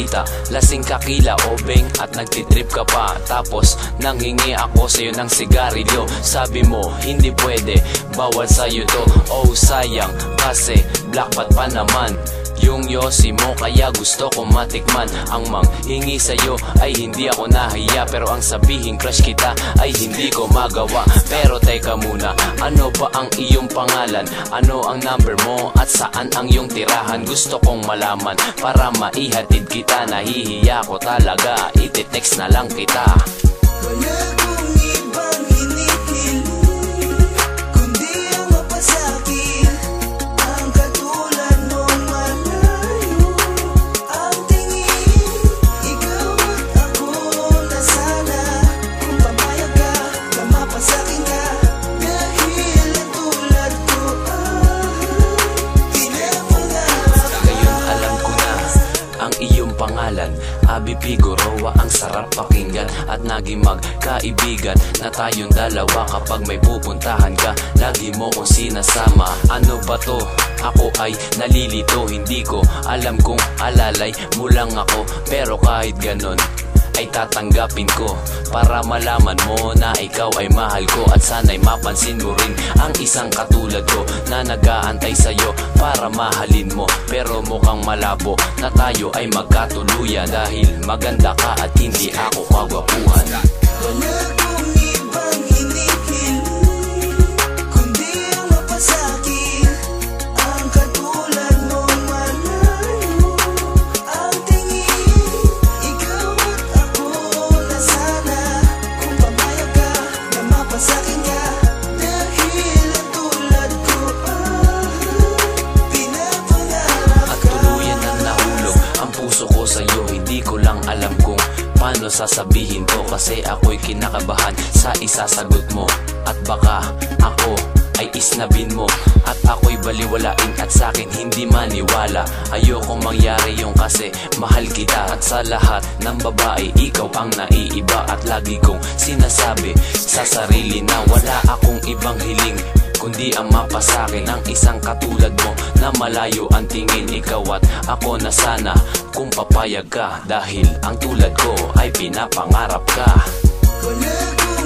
nakita, lasing kakila obeng at nagtitrip ka pa. Tapos nanghingi ako sa'yo ng sigarilyo. Sabi mo hindi pwede, bawal sa'yo to. Oh sayang, kasi blackpot pa naman yung yosi mo, kaya gusto ko matikman. Ang manghingi sa'yo ay hindi ako nahiya, pero ang sabihin crush kita ay hindi ko magawa. Pero teka muna, ano ba ang iyong pangalan? Ano ang number mo at saan ang iyong tirahan? Gusto kong malaman para maihatid kita. Nahihiya ko talaga, iti-text na lang kita. Wala kong ibang hinihiling kundi ang mapasakit. Ang katulad mong malayo ang tingin. Ikaw at ako na sana kung pamayag ka na mapasakin ka. Dahil ang tulad ko pinapangarap. Ngayon alam ko na ang iyong pangalan, Abby Figueroa. Ang sarap pakinggan at naging magkaibigan na tayong dalawa. Kapag may pupuntahan ka, lagi mo kong sinasama. Ano ba to? Ako ay nalilito, hindi ko alam kung alalay mo lang ako. Pero kahit ganon ay tatanggapin ko, para malaman mo na ikaw ay mahal ko. At sana'y mapansin mo rin ang isang katulad ko na nag-aantay sa'yo para mahalin mo. Pero mukhang malabo na tayo ay magkatuluyan, dahil maganda ka at hindi ako kagwapuhan. Wala kong ibang hinihiling kundi ang mapasakit. Ang katulad mong malayo ang tingin. Ikaw at ako na sana kung pamayag ka na mapasakin ka. Dahil ang tulad ko pinapangarap At ka. tuluyan ang nahulog ang puso ko sa'yo. Hindi ko lang alam kung paano sasabihin to, kasi ako'y kinakabahan sa isasagot mo. At baka ako ay isnabin mo at ako'y baliwalain at sa'kin hindi maniwala. Ayokong mangyari yung kasi mahal kita. At sa lahat ng babae, ikaw ang naiiba. At lagi kong sinasabi sa sarili na wala akong ibang hiling kundi ang mapasakin ang isang katulad mo na malayo ang tingin. Ikaw at ako na sana kung papayag ka, dahil ang tulad ko ay pinapangarap ka. Wala kong